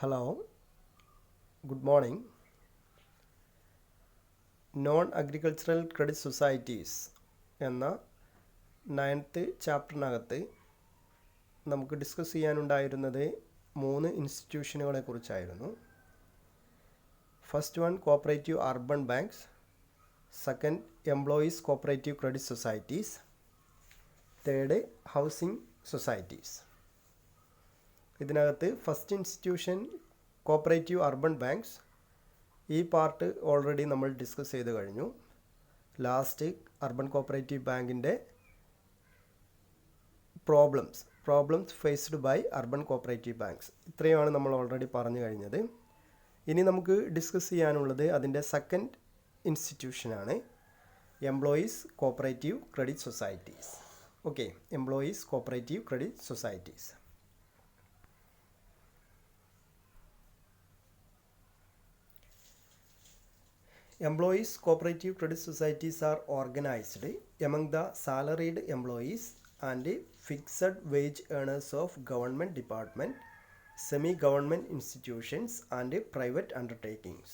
Hello, good morning. Non-agricultural credit societies എന്ന 9th ചാപ്റ്ററിനകത്ത് നമുക്ക് discuss ചെയ്യാനുണ്ടായിരുന്നത് 3 ഇൻസ്റ്റിറ്റ്യൂഷനുകളെ കുറിച്ചായിരുന്നു. First one cooperative urban banks, second employees cooperative credit societies, third housing societies. ഇതിനകത്ത് first institution cooperative urban banks, ഈ part already നമ്മൾ discuss ചെയ്ത് കഴിഞ്ഞു. Last urban cooperative ബാങ്കിൻ്റെ problems faced by urban cooperative banks, ഇത്രയുമാണ് നമ്മൾ ഓൾറെഡി പറഞ്ഞു കഴിഞ്ഞത്. ഇനി നമുക്ക് ഡിസ്കസ് ചെയ്യാനുള്ളത് അതിൻ്റെ സെക്കൻഡ് ഇൻസ്റ്റിറ്റ്യൂഷനാണ്, employees cooperative credit societies. Okay, employees cooperative credit societies. Employees cooperative credit societies are organized among the salaried employees and fixed wage earners of government department, semi-government institutions and private undertakings.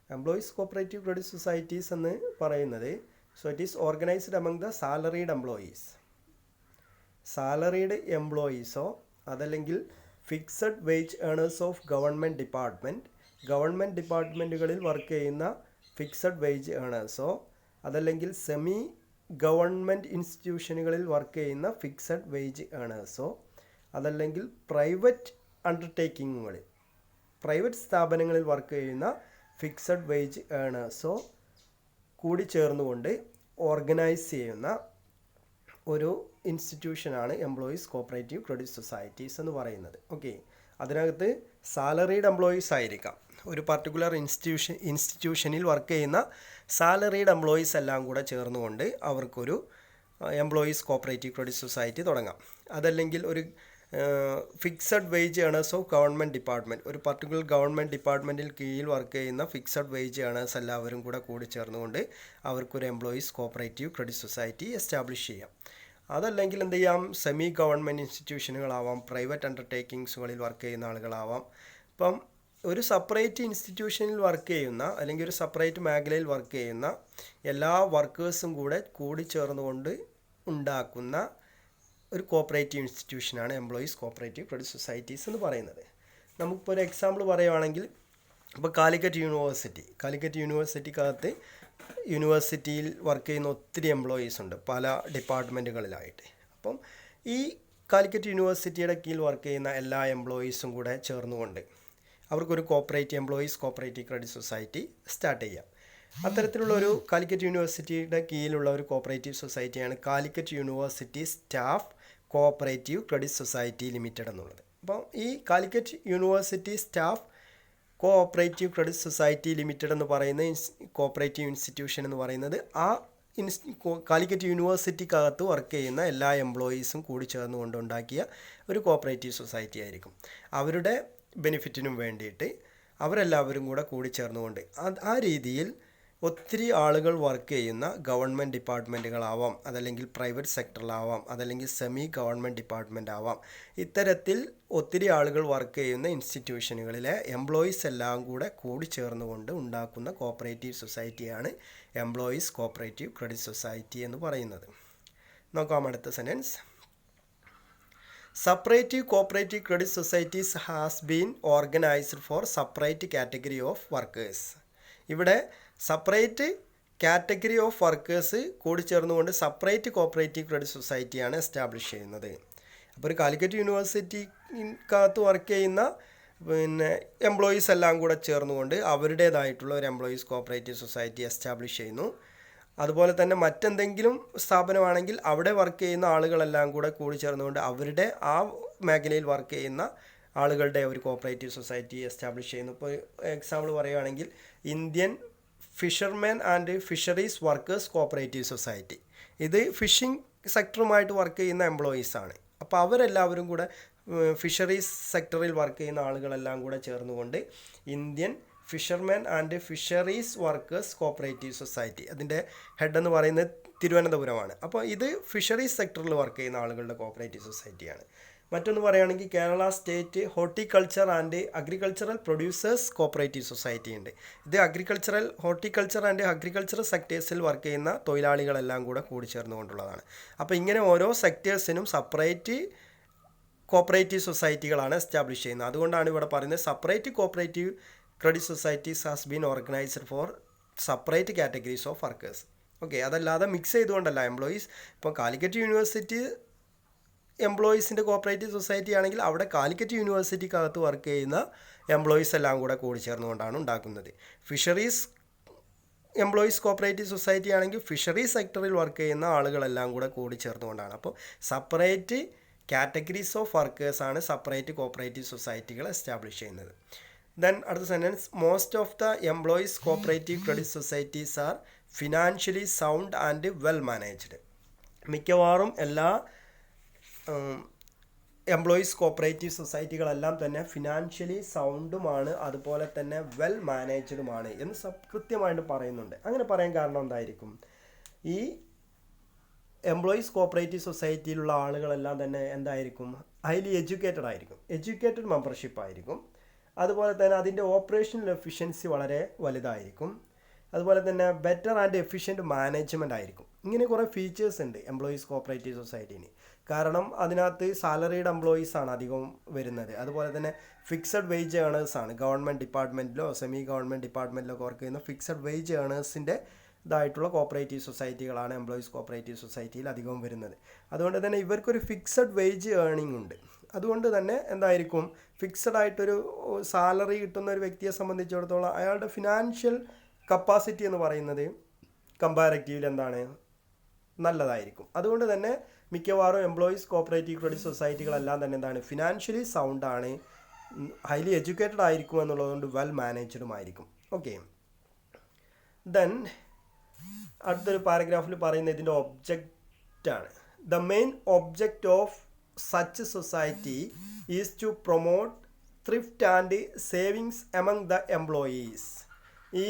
Employees cooperative credit societies എന്ന് പറയുന്നത്, so it is organized among the salaried employees. Salaried employeesോ അതല്ലെങ്കിൽ fixed wage earners of government department, government ഡിപ്പാർട്ട്മെൻറ്റുകളിൽ work ചെയ്യുന്ന fixed wage ഏണേഴ്സോ അതല്ലെങ്കിൽ semi government ഇൻസ്റ്റിറ്റ്യൂഷനുകളിൽ work ചെയ്യുന്ന ഫിക്സഡ് വേജ് ഏണേഴ്സോ അതല്ലെങ്കിൽ പ്രൈവറ്റ് അണ്ടർടേക്കിങ്ങുകളിൽ, പ്രൈവറ്റ് സ്ഥാപനങ്ങളിൽ വർക്ക് ചെയ്യുന്ന ഫിക്സഡ് വേജ് ഏണേഴ്സോ കൂടി ചേർന്നുകൊണ്ട് ഓർഗനൈസ് ചെയ്യുന്ന ഒരു ഇൻസ്റ്റിറ്റ്യൂഷനാണ് എംപ്ലോയീസ് കോപ്പറേറ്റീവ് ക്രെഡിറ്റ് സൊസൈറ്റീസ് എന്ന് പറയുന്നത്. ഓക്കെ, അതിനകത്ത് സാലറീഡ് എംപ്ലോയീസ് ആയിരിക്കാം. ഒരു പർട്ടിക്കുലർ ഇൻസ്റ്റിറ്റ്യൂഷനിൽ വർക്ക് ചെയ്യുന്ന സാലറീഡ് എംപ്ലോയീസ് എല്ലാം കൂടെ ചേർന്നുകൊണ്ട് അവർക്കൊരു എംപ്ലോയീസ് കോപ്പറേറ്റീവ് ക്രെഡിറ്റ് സൊസൈറ്റി തുടങ്ങാം. അതല്ലെങ്കിൽ ഒരു fixed wage earners of government department, ഒരു പർട്ടിക്കുലർ ഗവൺമെൻറ് ഡിപ്പാർട്ട്മെൻറ്റിൽ കീഴിൽ വർക്ക് ചെയ്യുന്ന ഫിക്സഡ് വേജ് ഏണേഴ്സ് എല്ലാവരും കൂടി ചേർന്നുകൊണ്ട് അവർക്കൊരു employees cooperative credit society establish ചെയ്യാം. അതല്ലെങ്കിൽ എന്ത് ചെയ്യാം, സെമി ഗവൺമെൻറ് ഇൻസ്റ്റിറ്റ്യൂഷനുകളാവാം, പ്രൈവറ്റ് അണ്ടർടേക്കിങ്സുകളിൽ വർക്ക് ചെയ്യുന്ന ആളുകളാവാം. ഇപ്പം ഒരു സെപ്പറേറ്റ് ഇൻസ്റ്റിറ്റ്യൂഷനിൽ വർക്ക് ചെയ്യുന്ന അല്ലെങ്കിൽ ഒരു സെപ്പറേറ്റ് മേഖലയിൽ വർക്ക് ചെയ്യുന്ന എല്ലാ വർക്കേഴ്സും കൂടി ചേർന്നുകൊണ്ട് ഉണ്ടാക്കുന്ന ഒരു കോപ്പറേറ്റീവ് ഇൻസ്റ്റിറ്റ്യൂഷനാണ് എംപ്ലോയീസ് കോപ്പറേറ്റീവ് ക്രെഡിറ്റ് സൊസൈറ്റീസ് എന്ന് പറയുന്നത്. നമുക്കിപ്പോൾ ഒരു എക്സാമ്പിൾ പറയുകയാണെങ്കിൽ, ഇപ്പോൾ കാലിക്കറ്റ് യൂണിവേഴ്സിറ്റിക്കകത്ത് യൂണിവേഴ്സിറ്റിയിൽ വർക്ക് ചെയ്യുന്ന ഒത്തിരി എംപ്ലോയീസ് ഉണ്ട് പല ഡിപ്പാർട്ട്മെൻറ്റുകളിലായിട്ട്. അപ്പം ഈ കാലിക്കറ്റ് യൂണിവേഴ്സിറ്റിയുടെ കീഴിൽ വർക്ക് ചെയ്യുന്ന എല്ലാ എംപ്ലോയീസും കൂടെ ചേർന്നുകൊണ്ട് അവർക്കൊരു employees cooperative credit society start ചെയ്യാം. അത്തരത്തിലുള്ള ഒരു കാലിക്കറ്റ് യൂണിവേഴ്സിറ്റിയുടെ കീഴിലുള്ള ഒരു കോപ്പറേറ്റീവ് സൊസൈറ്റിയാണ് Calicut university staff cooperative credit society limited എന്നുള്ളത്. അപ്പം ഈ Calicut university staff cooperative credit society limited എന്ന് പറയുന്ന കോപ്പറേറ്റീവ് ഇൻസ്റ്റിറ്റ്യൂഷൻ എന്ന് പറയുന്നത് ആ കാലിക്കറ്റ് യൂണിവേഴ്സിറ്റിക്കകത്ത് വർക്ക് ചെയ്യുന്ന എല്ലാ എംപ്ലോയീസും കൂടി ചേർന്നുകൊണ്ട് ഉണ്ടാക്കിയ ഒരു കോപ്പറേറ്റീവ് സൊസൈറ്റി ആയിരിക്കും. അവരുടെ ബെനിഫിറ്റിനും വേണ്ടിയിട്ട് അവരെല്ലാവരും കൂടി ചേർന്നുകൊണ്ട് ആ രീതിയിൽ ഒത്തിരി ആളുകൾ വർക്ക് ചെയ്യുന്ന ഗവൺമെൻറ് ഡിപ്പാർട്ട്മെൻറ്റുകളാവാം, അതല്ലെങ്കിൽ പ്രൈവറ്റ് സെക്ടറിലാവാം, അതല്ലെങ്കിൽ സെമി ഗവൺമെൻറ് ഡിപ്പാർട്ട്മെൻ്റ് ആവാം. ഇത്തരത്തിൽ ഒത്തിരി ആളുകൾ വർക്ക് ചെയ്യുന്ന ഇൻസ്റ്റിറ്റ്യൂഷനുകളിലെ എംപ്ലോയീസ് എല്ലാം കൂടി ചേർന്നുകൊണ്ട് ഉണ്ടാക്കുന്ന കോപ്പറേറ്റീവ് സൊസൈറ്റിയാണ് എംപ്ലോയീസ് കോപ്പറേറ്റീവ് ക്രെഡിറ്റ് സൊസൈറ്റി എന്ന് പറയുന്നത്. നോക്കാം അടുത്ത sentence. Separative cooperative credit societies has been organized for separate category of workers. ഇവിടെ സെപ്പറേറ്റ് കാറ്റഗറി ഓഫ് വർക്കേഴ്സ് കൂടി ചേർന്നുകൊണ്ട് സെപ്പറേറ്റ് കോപ്പറേറ്റീവ് ക്രെഡിറ്റ് സൊസൈറ്റിയാണ് എസ്റ്റാബ്ലിഷ് ചെയ്യുന്നത്. അപ്പോൾ ഒരു കാലിക്കറ്റ് യൂണിവേഴ്സിറ്റിക്കകത്ത് വർക്ക് ചെയ്യുന്ന എംപ്ലോയീസ് എല്ലാം കൂടെ ചേർന്നുകൊണ്ട് അവരുടേതായിട്ടുള്ള ഒരു എംപ്ലോയീസ് കോപ്പറേറ്റീവ് സൊസൈറ്റി എസ്റ്റാബ്ലിഷ് ചെയ്യുന്നു. അതുപോലെ തന്നെ മറ്റെന്തെങ്കിലും സ്ഥാപനമാണെങ്കിൽ അവിടെ വർക്ക് ചെയ്യുന്ന ആളുകളെല്ലാം കൂടി ചേർന്നുകൊണ്ട് അവരുടെ ആ മേഖലയിൽ വർക്ക് ചെയ്യുന്ന ആളുകളുടെ ഒരു കോപ്പറേറ്റീവ് സൊസൈറ്റി എസ്റ്റാബ്ലിഷ് ചെയ്യുന്നു. ഇപ്പോൾ എക്സാമ്പിൾ പറയുകയാണെങ്കിൽ Indian fishermen and fisheries workers cooperative society, ഇത് ഫിഷിംഗ് സെക്ടറുമായിട്ട് വർക്ക് ചെയ്യുന്ന എംപ്ലോയീസാണ്. അപ്പോൾ അവരെല്ലാവരും ഫിഷറീസ് സെക്ടറിൽ വർക്ക് ചെയ്യുന്ന ആളുകളെല്ലാം ചേർന്നുകൊണ്ട് Indian fishermen and fisheries workers cooperative society, അതിൻ്റെ ഹെഡ് എന്ന് പറയുന്നത് തിരുവനന്തപുരമാണ്. അപ്പോൾ ഇത് ഫിഷറീസ് സെക്ടറിൽ വർക്ക് ചെയ്യുന്ന ആളുകളുടെ കോപ്പറേറ്റീവ് സൊസൈറ്റിയാണ്. മറ്റൊന്ന് പറയുകയാണെങ്കിൽ Kerala state horticulture and agricultural producers cooperative society ഉണ്ട്. ഇത് ഹോർട്ടിക്കൾച്ചർ ആൻഡ് അഗ്രികൾച്ചറൽ സെക്ടേഴ്സിൽ വർക്ക് ചെയ്യുന്ന തൊഴിലാളികളെല്ലാം കൂടെ കൂടിച്ചേർന്നുകൊണ്ടുള്ളതാണ്. അപ്പോൾ ഇങ്ങനെ ഓരോ സെക്ടേഴ്സിനും സെപ്പറേറ്റ് കോപ്പറേറ്റീവ് സൊസൈറ്റികളാണ് എസ്റ്റാബ്ലിഷ് ചെയ്യുന്നത്. അതുകൊണ്ടാണ് ഇവിടെ പറയുന്നത് separate cooperative credit societies has been organised for separate categories of workers. Okay, അതല്ലാതെ മിക്സ് ചെയ്തുകൊണ്ടല്ല. എംപ്ലോയീസ് ഇപ്പോൾ കാലിക്കറ്റ് യൂണിവേഴ്സിറ്റി എംപ്ലോയീസിൻ്റെ കോപ്പറേറ്റീവ് സൊസൈറ്റി ആണെങ്കിൽ അവിടെ കാലിക്കറ്റ് യൂണിവേഴ്സിറ്റിക്കകത്ത് വർക്ക് ചെയ്യുന്ന എംപ്ലോയീസ് എല്ലാം കൂടെ കൂടിച്ചേർന്നുകൊണ്ടാണ് ഉണ്ടാക്കുന്നത്. ഫിഷറീസ് എംപ്ലോയീസ് കോപ്പറേറ്റീവ് സൊസൈറ്റി ആണെങ്കിൽ ഫിഷറീസ് സെക്ടറിൽ വർക്ക് ചെയ്യുന്ന ആളുകളെല്ലാം കൂടെ കൂടിച്ചേർന്നുകൊണ്ടാണ്. അപ്പോൾ സെപ്പറേറ്റ് കാറ്റഗറീസ് ഓഫ് വർക്കേഴ്സാണ് സെപ്പറേറ്റ് കോപ്പറേറ്റീവ് സൊസൈറ്റികൾ എസ്റ്റാബ്ലിഷ് ചെയ്യുന്നത്. ദെൻ അടുത്ത sentence, most of the employees cooperative credit societies are financially sound and well managed. മിക്കവാറും എല്ലാ എംപ്ലോയീസ് കോപ്പറേറ്റീവ് സൊസൈറ്റികളെല്ലാം തന്നെ ഫിനാൻഷ്യലി സൗണ്ടുമാണ്, അതുപോലെ തന്നെ വെൽ മാനേജ്ഡുമാണ് എന്ന് കൃത്യമായിട്ട് പറയുന്നുണ്ട്. അങ്ങനെ പറയാൻ കാരണം എന്തായിരിക്കും? ഈ എംപ്ലോയീസ് കോപ്പറേറ്റീവ് സൊസൈറ്റിയിലുള്ള ആളുകളെല്ലാം തന്നെ എന്തായിരിക്കും? ഹൈലി എഡ്യൂക്കേറ്റഡ് ആയിരിക്കും, എഡ്യൂക്കേറ്റഡ് മെമ്പർഷിപ്പ് ആയിരിക്കും. അതുപോലെ തന്നെ അതിൻ്റെ ഓപ്പറേഷണൽ എഫിഷ്യൻസി വളരെ വലുതായിരിക്കും. അതുപോലെ തന്നെ ബെറ്റർ ആൻഡ് എഫിഷ്യൻറ്റ് മാനേജ്മെൻ്റ് ആയിരിക്കും. ഇങ്ങനെ കുറേ ഫീച്ചേഴ്സ് ഉണ്ട് എംപ്ലോയീസ് കോപ്പറേറ്റീവ് സൊസൈറ്റീന്. കാരണം അതിനകത്ത് സാലറീഡ് എംപ്ലോയീസാണ് അധികവും വരുന്നത്. അതുപോലെ തന്നെ ഫിക്സഡ് വെയ്ജ് ഏണേഴ്സാണ്. ഗവൺമെൻറ് ഡിപ്പാർട്ട്മെൻറ്റിലോ സെമി ഗവൺമെൻറ് ഡിപ്പാർട്ട്മെൻറ്റിലോ വർക്ക് ചെയ്യുന്ന ഫിക്സഡ് വെയ്ജ് ഏണേഴ്സിൻ്റെ ഇതായിട്ടുള്ള കോപ്പറേറ്റീവ് സൊസൈറ്റികളാണ് എംപ്ലോയീസ് കോപ്പറേറ്റീവ് സൊസൈറ്റിയിൽ അധികവും വരുന്നത്. അതുകൊണ്ട് തന്നെ ഇവർക്കൊരു ഫിക്സഡ് വെയ്ജ് ഏണിംഗ് ഉണ്ട്. അതുകൊണ്ട് തന്നെ എന്തായിരിക്കും? ഫിക്സഡ് ആയിട്ടൊരു സാലറി കിട്ടുന്ന ഒരു വ്യക്തിയെ സംബന്ധിച്ചിടത്തോളം അയാളുടെ ഫിനാൻഷ്യൽ കപ്പാസിറ്റി എന്ന് പറയുന്നത് കമ്പാരറ്റീവ്ലി എന്താണ്? നല്ലതായിരിക്കും. അതുകൊണ്ട് തന്നെ മിക്കവാറും എംപ്ലോയീസ് കോപ്പറേറ്റീവ് ക്രെഡിറ്റ് സൊസൈറ്റികളെല്ലാം തന്നെ എന്താണ്? ഫിനാൻഷ്യലി സൗണ്ടാണ്, ഹൈലി എഡ്യൂക്കേറ്റഡ് ആയിരിക്കും എന്നുള്ളതുകൊണ്ട് വെൽ മാനേജ്ഡും ആയിരിക്കും. ഓക്കെ, ദെൻ അടുത്തൊരു പാരഗ്രാഫിൽ പറയുന്ന ഇതിൻ്റെ ഒബ്ജക്റ്റാണ്. The main object of such society is to promote thrift and savings among the employees. ഈ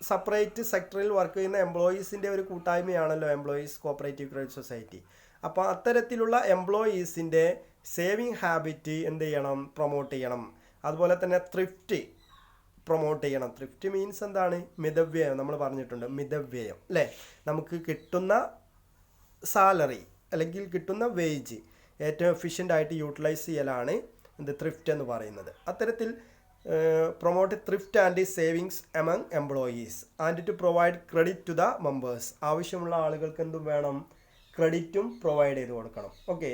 സെപ്പറേറ്റ് സെക്ടറിൽ വർക്ക് ചെയ്യുന്ന എംപ്ലോയീസിൻ്റെ ഒരു കൂട്ടായ്മയാണല്ലോ എംപ്ലോയീസ് കോപ്പറേറ്റീവ് ക്രെഡിറ്റ് സൊസൈറ്റി. അപ്പോൾ അത്തരത്തിലുള്ള എംപ്ലോയീസിൻ്റെ സേവിങ് ഹാബിറ്റ് എന്ത് ചെയ്യണം? പ്രൊമോട്ട് ചെയ്യണം. അതുപോലെ തന്നെ ത്രിഫ്റ്റ് പ്രൊമോട്ട് ചെയ്യണം. ത്രിഫ്റ്റ് മീൻസ് എന്താണ്? മിതവ്യയം. നമ്മൾ പറഞ്ഞിട്ടുണ്ട് മിതവ്യയം അല്ലേ? നമുക്ക് കിട്ടുന്ന സാലറി അല്ലെങ്കിൽ കിട്ടുന്ന വേജ് ഏറ്റവും എഫിഷ്യൻ്റ് ആയിട്ട് യൂട്ടിലൈസ് ചെയ്യലാണ് എന്ത്? ത്രിഫ്റ്റ് എന്ന് പറയുന്നത്. അത്തരത്തിൽ promote thrift and savings among employees and to provide credit to the members. ആവശ്യമുള്ള ആളുകൾക്ക് എന്തും വേണം? ക്രെഡിറ്റും പ്രൊവൈഡ് ചെയ്ത് കൊടുക്കണം. ഓക്കെ,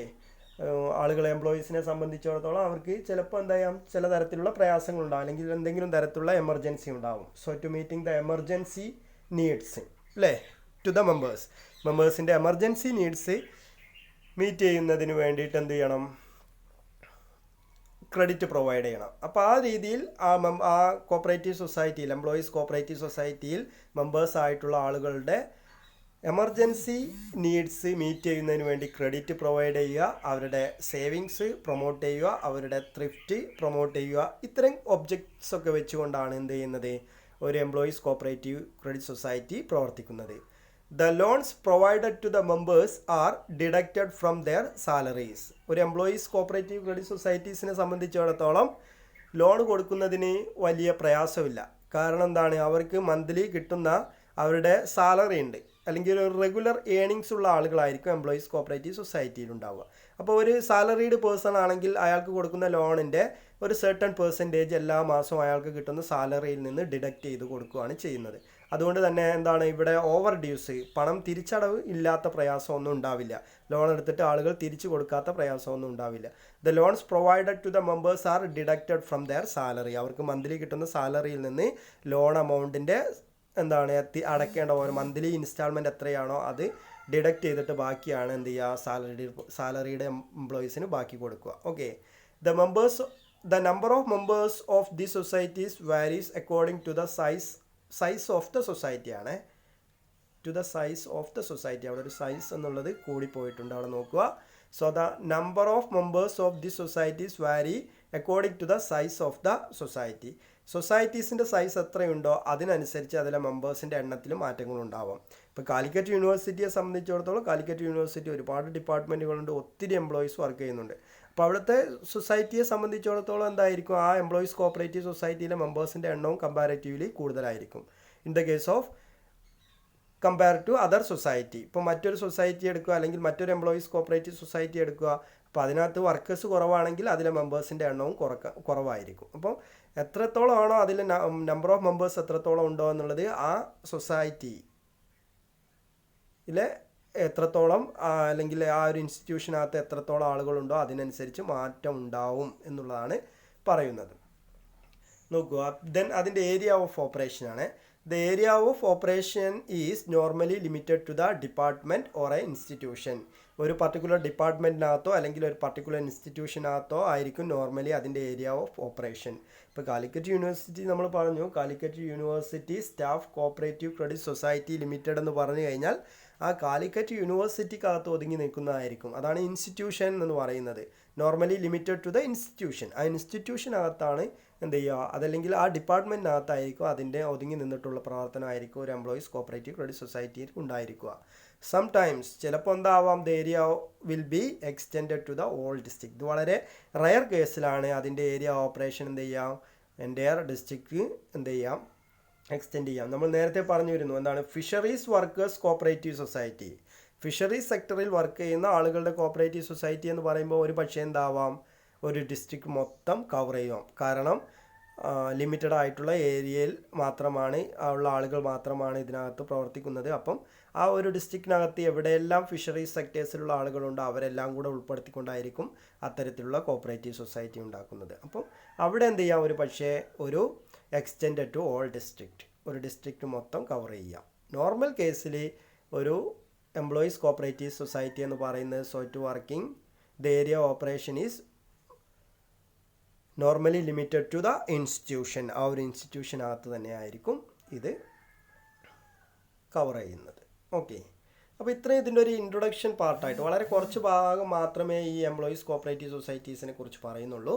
ആളുകൾ എംപ്ലോയീസിനെ സംബന്ധിച്ചിടത്തോളം അവർക്ക് ചിലപ്പോൾ എന്താ ചെയ്യാം? ചില തരത്തിലുള്ള പ്രയാസങ്ങളുണ്ടാകും, അല്ലെങ്കിൽ എന്തെങ്കിലും തരത്തിലുള്ള എമർജൻസി ഉണ്ടാകും. So to meeting the emergency needs അല്ലേ ടു ദ മെമ്പേഴ്സിൻ്റെ എമർജൻസി നീഡ്സ് മീറ്റ് ചെയ്യുന്നതിന് വേണ്ടിയിട്ട് എന്ത് ചെയ്യണം? ക്രെഡിറ്റ് പ്രൊവൈഡ് ചെയ്യണം. അപ്പോൾ ആ രീതിയിൽ ആ കോപ്പറേറ്റീവ് സൊസൈറ്റിയിൽ എംപ്ലോയീസ് കോപ്പറേറ്റീവ് സൊസൈറ്റിയിൽ മെമ്പേഴ്സ് ആയിട്ടുള്ള ആളുകളുടെ എമർജൻസി നീഡ്സ് മീറ്റ് ചെയ്യുന്നതിന് വേണ്ടി ക്രെഡിറ്റ് പ്രൊവൈഡ് ചെയ്യുക, അവരുടെ സേവിങ്സ് പ്രൊമോട്ട് ചെയ്യുക, അവരുടെ ത്രിഫ്റ്റ് പ്രൊമോട്ട് ചെയ്യുക. ഇത്തരം ഒബ്ജക്ട്സ് ഒക്കെ വെച്ചുകൊണ്ടാണ് എന്ത് ചെയ്യുന്നത്? ഒരു എംപ്ലോയീസ് കോപ്പറേറ്റീവ് ക്രെഡിറ്റ് സൊസൈറ്റി പ്രവർത്തിക്കുന്നത്. The loans provided to the members are deducted from their salaries. ഒരു എംപ്ലോയീസ് കോപ്പറേറ്റീവ് ക്രെഡിറ്റ് സൊസൈറ്റീസിനെ സംബന്ധിച്ചിടത്തോളം ലോൺ കൊടുക്കുന്നതിന് വലിയ പ്രയാസമില്ല. കാരണം എന്താണ്? അവർക്ക് മന്ത്ലി കിട്ടുന്ന അവരുടെ സാലറി ഉണ്ട്, അല്ലെങ്കിൽ ഒരു റെഗുലർ ഏണിങ്സ് ഉള്ള ആളുകളായിരിക്കും എംപ്ലോയീസ് കോപ്പറേറ്റീവ് സൊസൈറ്റിയിൽ ഉണ്ടാവുക. അപ്പോൾ ഒരു സാലറീഡ് പേഴ്സൺ ആണെങ്കിൽ അയാൾക്ക് കൊടുക്കുന്ന ലോണിൻ്റെ ഒരു സെർട്ടൺ പെർസെൻറ്റേജ് എല്ലാ മാസവും അയാൾക്ക് കിട്ടുന്ന സാലറിയിൽ നിന്ന് ഡിഡക്റ്റ് ചെയ്ത് കൊടുക്കുകയാണ് ചെയ്യുന്നത്. അതുകൊണ്ട് തന്നെ എന്താണ്? ഇവിടെ ഓവർ ഡ്യൂസ്, പണം തിരിച്ചടവ് ഇല്ലാത്ത പ്രയാസമൊന്നും ഉണ്ടാവില്ല. ലോൺ എടുത്തിട്ട് ആളുകൾ തിരിച്ചു കൊടുക്കാത്ത പ്രയാസമൊന്നും ഉണ്ടാവില്ല. The loans provided to the members are deducted from their salary. അവർക്ക് മന്ത്ലി കിട്ടുന്ന സാലറിയിൽ നിന്ന് ലോൺ എമൗണ്ടിൻ്റെ എന്താണ് അടയ്ക്കേണ്ട ഓരോ മന്ത്ലി ഇൻസ്റ്റാൾമെൻറ്റ് എത്രയാണോ അത് ഡിഡക്റ്റ് ചെയ്തിട്ട് ബാക്കിയാണ് എന്ത് ചെയ്യുക? സാലറിയുടെ എംപ്ലോയീസിന് ബാക്കി കൊടുക്കുക. Okay, the number of members of the societies varies according to the size of the society ആണ്. To the size of the society, അവിടെ ഒരു സൈസ് എന്നുള്ളത് കൂടിപ്പോയിട്ടുണ്ട്, അവിടെ നോക്കുക. So the number of members of the societies vary according to the size of the society. സൊസൈറ്റീസിൻ്റെ size എത്രയുണ്ടോ അതിനനുസരിച്ച് അതിലെ മെമ്പേഴ്സിൻ്റെ എണ്ണത്തിൽ മാറ്റങ്ങളുണ്ടാവാം. ഇപ്പോൾ കാലിക്കറ്റ് യൂണിവേഴ്സിറ്റിയെ സംബന്ധിച്ചിടത്തോളം കാലിക്കറ്റ് യൂണിവേഴ്സിറ്റി ഒരുപാട് ഡിപ്പാർട്ട്മെൻറ്റുകളുണ്ട്, ഒത്തിരി എംപ്ലോയീസ് വർക്ക് ചെയ്യുന്നുണ്ട്. അപ്പോൾ അവിടുത്തെ സൊസൈറ്റിയെ സംബന്ധിച്ചിടത്തോളം എന്തായിരിക്കും, ആ എംപ്ലോയീസ് കോപ്പറേറ്റീവ് സൊസൈറ്റിയിലെ മെമ്പേഴ്സിൻ്റെ എണ്ണവും കമ്പാരറ്റീവ്ലി കൂടുതലായിരിക്കും in the case of compare to other society. ഇപ്പോൾ മറ്റൊരു സൊസൈറ്റി എടുക്കുക അല്ലെങ്കിൽ മറ്റൊരു എംപ്ലോയീസ് കോപ്പറേറ്റീവ് സൊസൈറ്റി എടുക്കുക, അപ്പോൾ അതിനകത്ത് വർക്കേഴ്സ് കുറവാണെങ്കിൽ അതിലെ മെമ്പേഴ്സിൻ്റെ എണ്ണവും കുറവായിരിക്കും. അപ്പോൾ എത്രത്തോളം ആണോ അതിൽ നമ്പർ ഓഫ് മെമ്പേഴ്സ് എത്രത്തോളം ഉണ്ടോ എന്നുള്ളത് ആ സൊസൈറ്റിയിലെ എത്രത്തോളം അല്ലെങ്കിൽ ആ ഒരു ഇൻസ്റ്റിറ്റ്യൂഷനകത്ത് എത്രത്തോളം ആളുകളുണ്ടോ അതിനനുസരിച്ച് മാറ്റം ഉണ്ടാവും എന്നുള്ളതാണ് പറയുന്നത്. നോക്കുക, ദെൻ അതിൻ്റെ ഏരിയ ഓഫ് ഓപ്പറേഷൻ ആണ്. The area of operation is normally limited to the department or a institution. ഒരു പർട്ടിക്കുലർ ഡിപ്പാർട്ട്മെൻറ്റിനകത്തോ അല്ലെങ്കിൽ ഒരു പർട്ടിക്കുലർ ഇൻസ്റ്റിറ്റ്യൂഷനകത്തോ ആയിരിക്കും നോർമലി അതിൻ്റെ ഏരിയ ഓഫ് ഓപ്പറേഷൻ. ഇപ്പോൾ കാലിക്കറ്റ് യൂണിവേഴ്സിറ്റി നമ്മൾ പറഞ്ഞു, Calicut university staff cooperative credit society limited എന്ന് പറഞ്ഞു കഴിഞ്ഞാൽ ആ കാലിക്കറ്റ് യൂണിവേഴ്സിറ്റിക്കകത്ത് ഒതുങ്ങി നിൽക്കുന്നതായിരിക്കും. അതാണ് ഇൻസ്റ്റിറ്റ്യൂഷൻ എന്ന് പറയുന്നത്. Normally limited to the institution. ആ ഇൻസ്റ്റിറ്റ്യൂഷനകത്താണ് എന്ത് ചെയ്യുക, അതല്ലെങ്കിൽ ആ ഡിപ്പാർട്ട്മെൻറ്റിനകത്തായിരിക്കും അതിൻ്റെ ഒതുങ്ങി നിന്നിട്ടുള്ള പ്രവർത്തനമായിരിക്കും ഒരു എംപ്ലോയീസ് കോപ്പറേറ്റീവ് ക്രെഡിറ്റ് സൊസൈറ്റിയിൽ ഉണ്ടായിരിക്കുക. സംടൈംസ് ചിലപ്പോൾ എന്താവാം, the area will be extended to the all district. ഇത് വളരെ റയർ കേസിലാണ് അതിൻ്റെ ഏരിയ ഓപ്പറേഷൻ എന്ത് ചെയ്യാം, എൻ്റയർ ഡിസ്ട്രിക്റ്റ് എന്ത് ചെയ്യാം, എക്സ്റ്റെൻഡ് ചെയ്യാം. നമ്മൾ നേരത്തെ പറഞ്ഞു വരുന്നു എന്താണ്, fisheries workers cooperative society. Fisheries സെക്ടറിൽ വർക്ക് ചെയ്യുന്ന ആളുകളുടെ കോപ്പറേറ്റീവ് സൊസൈറ്റി എന്ന് പറയുമ്പോൾ ഒരു പക്ഷേ എന്താവാം, ഒരു ഡിസ്ട്രിക്ട് മൊത്തം കവർ ചെയ്യാം. കാരണം ലിമിറ്റഡ് ആയിട്ടുള്ള ഏരിയയിൽ മാത്രമാണ് ഉള്ള ആളുകൾ മാത്രമാണ് ഇതിനകത്ത് പ്രവർത്തിക്കുന്നത്. അപ്പം ആ ഒരു ഡിസ്ട്രിക്റ്റിനകത്ത് എവിടെയെല്ലാം ഫിഷറീസ് സെക്ടേഴ്സിലുള്ള ആളുകളുണ്ട് അവരെല്ലാം കൂടെ ഉൾപ്പെടുത്തിക്കൊണ്ടായിരിക്കും അത്തരത്തിലുള്ള കോപ്പറേറ്റീവ് സൊസൈറ്റി ഉണ്ടാക്കുന്നത്. അപ്പം അവിടെ എന്ത് ചെയ്യാം, ഒരു പക്ഷേ ഒരു എക്സ്റ്റെൻഡഡ് ടു ഓൾ ഡിസ്ട്രിക്റ്റ്, ഒരു ഡിസ്ട്രിക്റ്റ് മൊത്തം കവർ ചെയ്യാം. നോർമൽ കേസിൽ ഒരു എംപ്ലോയീസ് കോപ്പറേറ്റീവ് സൊസൈറ്റി എന്ന് പറയുന്നത് so working the area operation is normally limited to the institution. ആ ഒരു ഇൻസ്റ്റിറ്റ്യൂഷനകത്ത് തന്നെ ആയിരിക്കും ഇത് കവർ ചെയ്യുന്നത്. ഓക്കെ, അപ്പോൾ ഇത്രയും ഇതിൻ്റെ ഒരു ഇൻട്രൊഡക്ഷൻ പാർട്ടായിട്ട് വളരെ കുറച്ച് ഭാഗം മാത്രമേ ഈ എംപ്ലോയീസ് കോപ്പറേറ്റീവ് സൊസൈറ്റീസിനെ കുറിച്ച് പറയുന്നുള്ളൂ.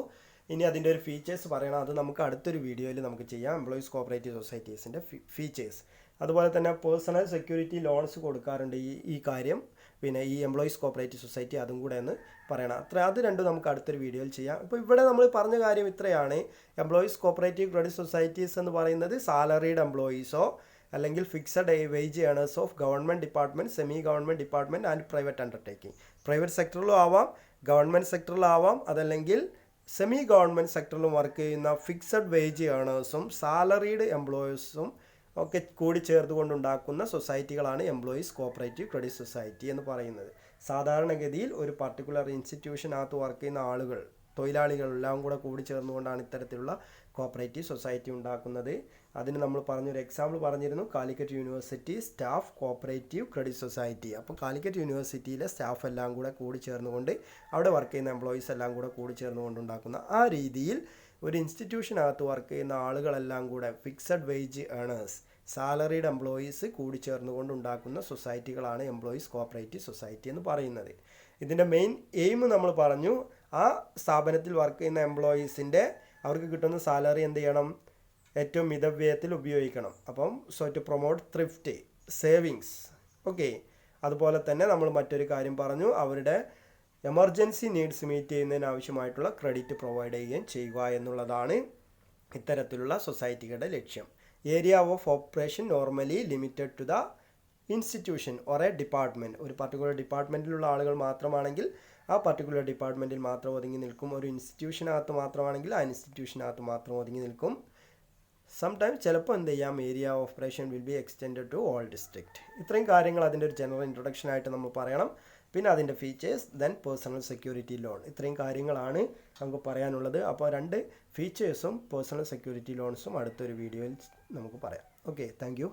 ഇനി അതിൻ്റെ ഒരു ഫീച്ചേഴ്സ് പറയണം, അത് നമുക്ക് അടുത്തൊരു വീഡിയോയിൽ നമുക്ക് ചെയ്യാം. എംപ്ലോയീസ് കോപ്പറേറ്റീവ് സൊസൈറ്റീസിൻ്റെ ഫീച്ചേഴ്സ്, അതുപോലെ തന്നെ പേഴ്സണൽ സെക്യൂരിറ്റി ലോൺസ് കൊടുക്കാറുണ്ട് ഈ കാര്യം, പിന്നെ ഈ എംപ്ലോയീസ് കോപ്പറേറ്റീവ് സൊസൈറ്റി അതും കൂടെ ഒന്ന് പറയണം. അത് രണ്ടും നമുക്ക് അടുത്തൊരു വീഡിയോയിൽ ചെയ്യാം. ഇപ്പോൾ ഇവിടെ നമ്മൾ പറഞ്ഞ കാര്യം ഇത്രയാണ്. എംപ്ലോയീസ് കോപ്പറേറ്റീവ് ക്രെഡിറ്റ് സൊസൈറ്റീസ് എന്ന് പറയുന്നത് സാലറീഡ് എംപ്ലോയീസോ അല്ലെങ്കിൽ fixed wage earners of government department, semi government department and private undertaking. Private സെക്ടറിലും ആവാം, ഗവൺമെൻറ് സെക്ടറിലാവാം, അതല്ലെങ്കിൽ സെമി ഗവൺമെൻറ് സെക്ടറിലും വർക്ക് ചെയ്യുന്ന ഫിക്സഡ് വേജ് ഏണേഴ്സും സാലറീഡ് എംപ്ലോയീസും ഒക്കെ കൂടി ചേർത്തുകൊണ്ടുണ്ടാക്കുന്ന സൊസൈറ്റികളാണ് എംപ്ലോയീസ് കോപ്പറേറ്റീവ് ക്രെഡിറ്റ് സൊസൈറ്റി എന്ന് പറയുന്നത്. സാധാരണഗതിയിൽ ഒരു പർട്ടിക്കുലർ ഇൻസ്റ്റിറ്റ്യൂഷനകത്ത് വർക്ക് ചെയ്യുന്ന ആളുകൾ, തൊഴിലാളികളെല്ലാം കൂടെ കൂടി ചേർന്നുകൊണ്ടാണ് ഇത്തരത്തിലുള്ള കോപ്പറേറ്റീവ് സൊസൈറ്റി ഉണ്ടാക്കുന്നത്. അതിന് നമ്മൾ പറഞ്ഞൊരു എക്സാമ്പിൾ പറഞ്ഞിരുന്നു, Calicut university staff cooperative credit society. അപ്പോൾ കാലിക്കറ്റ് യൂണിവേഴ്സിറ്റിയിലെ സ്റ്റാഫ് എല്ലാം കൂടെ കൂടി ചേർന്നുകൊണ്ട് അവിടെ വർക്ക് ചെയ്യുന്ന എംപ്ലോയീസ് എല്ലാം കൂടെ കൂടി ചേർന്നുകൊണ്ട് ഉണ്ടാക്കുന്ന ആ രീതിയിൽ ഒരു ഇൻസ്റ്റിറ്റ്യൂഷനകത്ത് വർക്ക് ചെയ്യുന്ന ആളുകളെല്ലാം കൂടെ fixed wage earners, salaried employees കൂടി ചേർന്നുകൊണ്ട് ഉണ്ടാക്കുന്ന സൊസൈറ്റികളാണ് എംപ്ലോയീസ് കോപ്പറേറ്റീവ് സൊസൈറ്റി എന്ന് പറയുന്നത്. ഇതിൻ്റെ മെയിൻ എയിം നമ്മൾ പറഞ്ഞു, ആ സ്ഥാപനത്തിൽ വർക്ക് ചെയ്യുന്ന എംപ്ലോയീസിൻ്റെ അവർക്ക് കിട്ടുന്ന സാലറി എന്ത് ചെയ്യണം, ഏറ്റവും മിതവ്യയത്തിൽ ഉപയോഗിക്കണം. അപ്പം to promote thrift, savings. Okay, അതുപോലെ തന്നെ നമ്മൾ മറ്റൊരു കാര്യം പറഞ്ഞു, അവരുടെ എമർജൻസി നീഡ്സ് മീറ്റ് ചെയ്യുന്നതിന് ആവശ്യമായിട്ടുള്ള ക്രെഡിറ്റ് പ്രൊവൈഡ് ചെയ്യുക എന്നുള്ളതാണ് ഇത്തരത്തിലുള്ള സൊസൈറ്റികളുടെ ലക്ഷ്യം. Area of operation normally limited to the institution or a department. ഒരു പർട്ടിക്കുലർ ഡിപ്പാർട്ട്മെൻറ്റിലുള്ള ആളുകൾ മാത്രമാണെങ്കിൽ ആ പർട്ടിക്കുലർ ഡിപ്പാർട്ട്മെൻറ്റിൽ മാത്രം ഒതുങ്ങി നിൽക്കും. ഒരു ഇൻസ്റ്റിറ്റ്യൂഷനകത്ത് മാത്രമാണെങ്കിൽ ആ ഇൻസ്റ്റിറ്റ്യൂഷനകത്ത് മാത്രം ഒതുങ്ങി നിൽക്കും. സംടൈംസ് ചിലപ്പോൾ എന്ത് ചെയ്യാം, area of operation will be extended to all district. ഇത്രയും കാര്യങ്ങൾ അതിൻ്റെ ഒരു ജനറൽ ഇൻട്രൊഡക്ഷൻ ആയിട്ട് നമ്മൾ പറയണം. പിന്നെ അതിൻ്റെ features, then personal security loan. ഇത്രയും കാര്യങ്ങളാണ് നമുക്ക് പറയാനുള്ളത്. അപ്പോൾ 2 ഫീച്ചേഴ്സും പേഴ്സണൽ സെക്യൂരിറ്റി ലോൺസും അടുത്തൊരു വീഡിയോയിൽ നമുക്ക് പറയാം. Okay, thank you.